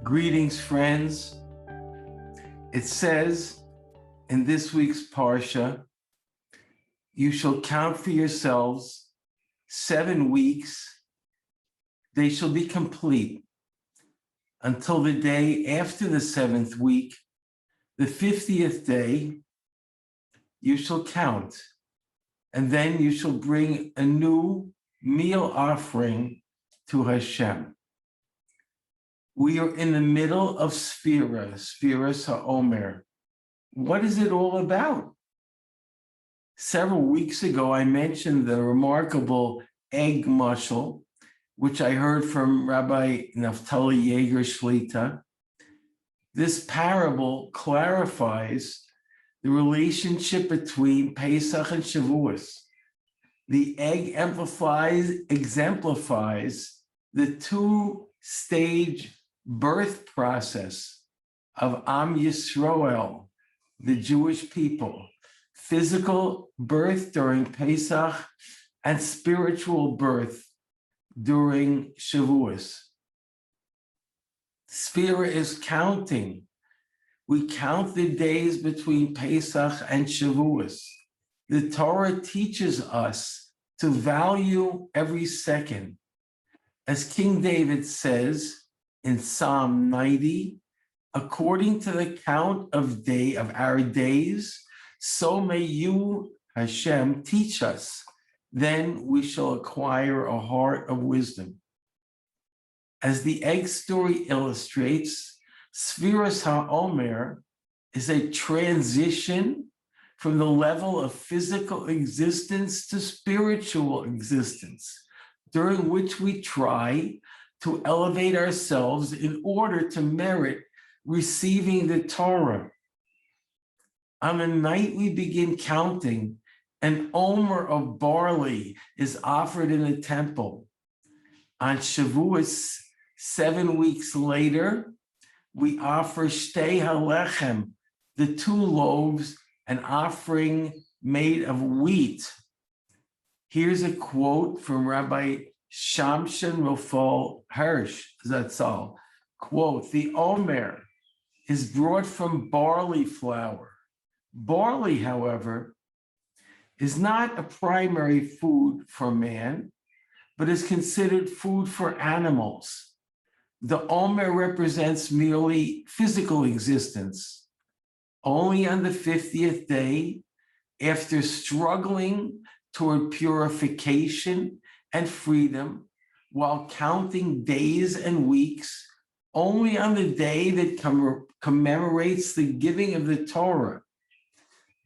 Greetings, friends. It says in this week's Parsha, you shall count for yourselves 7 weeks. They shall be complete until the day after the 7th week, the 50th day, you shall count. And then you shall bring a new meal offering to Hashem. We are in the middle of Sfiras HaOmer. What is it all about? Several weeks ago, I mentioned the remarkable egg mushel, which I heard from Rabbi Naftali Yeager Shlita. This parable clarifies the relationship between Pesach and Shavuos. The egg exemplifies the two-stage birth process of Am Yisrael, the Jewish people. Physical birth during Pesach and spiritual birth during Shavuos. Sfira is counting. We count the days between Pesach and Shavuos. The Torah teaches us to value every second. As King David says in Psalm 90, according to the count of our days, so may you, Hashem, teach us. Then we shall acquire a heart of wisdom. As the egg story illustrates, Sfiras HaOmer is a transition from the level of physical existence to spiritual existence, during which we try to elevate ourselves in order to merit receiving the Torah. On the night we begin counting, an omer of barley is offered in the temple. On Shavuos, 7 weeks later, we offer shtei halechem, the 2 loaves, an offering made of wheat. Here's a quote from Rabbi Shamshin Rofal Hirsch Zatzal. Quote, the omer is brought from barley flour. Barley, however, is not a primary food for man, but is considered food for animals. The omer represents merely physical existence. Only on the 50th day, after struggling toward purification and freedom, while counting days and weeks, only on the day that commemorates the giving of the Torah,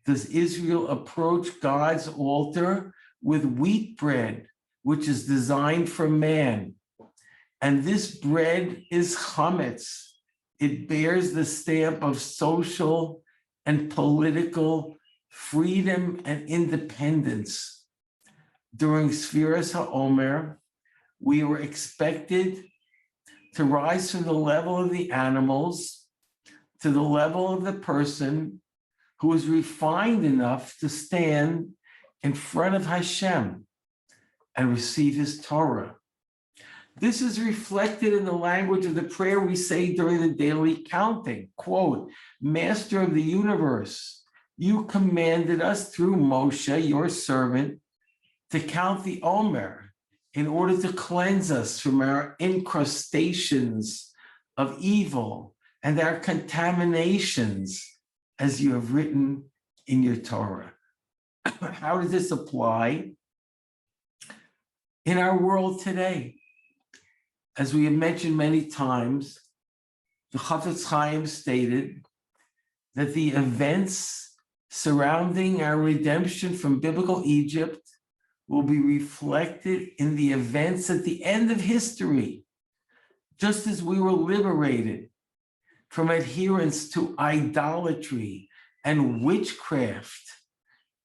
does Israel approach God's altar with wheat bread, which is designed for man. And this bread is chametz. It bears the stamp of social and political freedom and independence. During Sfiras HaOmer, we were expected to rise from the level of the animals to the level of the person who is refined enough to stand in front of Hashem and receive his Torah. This is reflected in the language of the prayer we say during the daily counting. Quote, Master of the universe, you commanded us through Moshe, your servant, to count the Omer in order to cleanse us from our incrustations of evil and our contaminations, as you have written in your Torah. How does this apply in our world today? As we have mentioned many times, the Chafetz Chaim stated that the events surrounding our redemption from biblical Egypt will be reflected in the events at the end of history, just as we were liberated from adherence to idolatry and witchcraft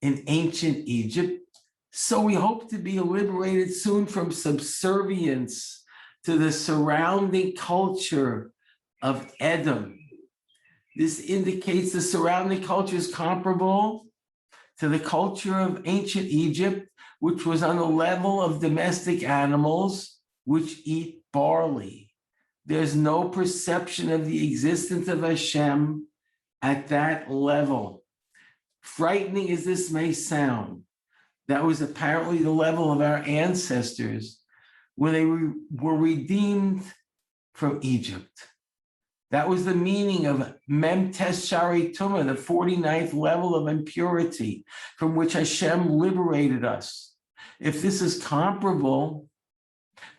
in ancient Egypt, so we hope to be liberated soon from subservience to the surrounding culture of Edom. This indicates the surrounding culture is comparable to the culture of ancient Egypt, which was on the level of domestic animals which eat barley. There's no perception of the existence of Hashem at that level. Frightening as this may sound, that was apparently the level of our ancestors when they were redeemed from Egypt. That was the meaning of Mem Tes Shari Tumah, the 49th level of impurity from which Hashem liberated us. If this is comparable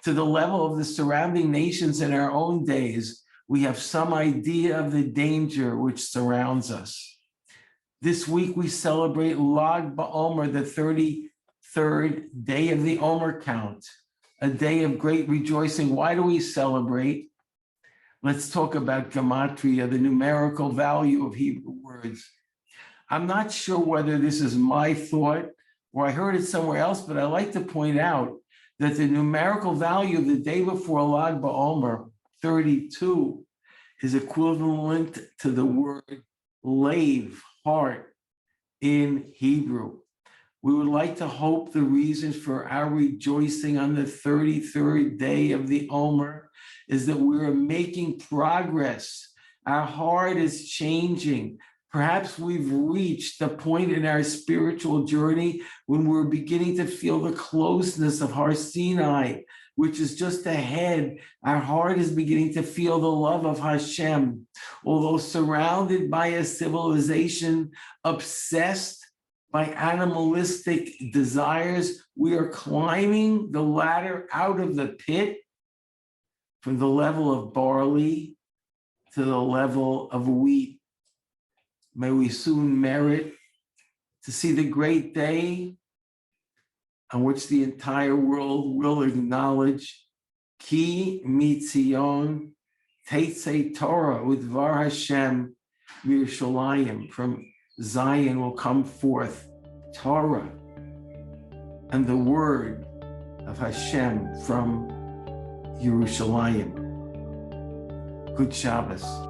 to the level of the surrounding nations in our own days, we have some idea of the danger which surrounds us. This week we celebrate Lag BaOmer, the 33rd day of the Omer count, a day of great rejoicing. Why do we celebrate? Let's talk about gematria, the numerical value of Hebrew words. I'm not sure whether this is my thought or I heard it somewhere else, but I like to point out that the numerical value of the day before Lag BaOmer, 32, is equivalent to the word lev, heart, in Hebrew. We would like to hope the reason for our rejoicing on the 33rd day of the Omer is that we're making progress. Our heart is changing. Perhaps we've reached the point in our spiritual journey when we're beginning to feel the closeness of Har Sinai, which is just ahead. Our heart is beginning to feel the love of Hashem. Although surrounded by a civilization obsessed by animalistic desires, we are climbing the ladder out of the pit from the level of barley to the level of wheat. May we soon merit to see the great day on which the entire world will acknowledge Ki Mitzion Teitzei Torah Udvar Hashem Yerushalayim. From Zion will come forth Torah and the word of Hashem from Yerushalayim. Good Shabbos.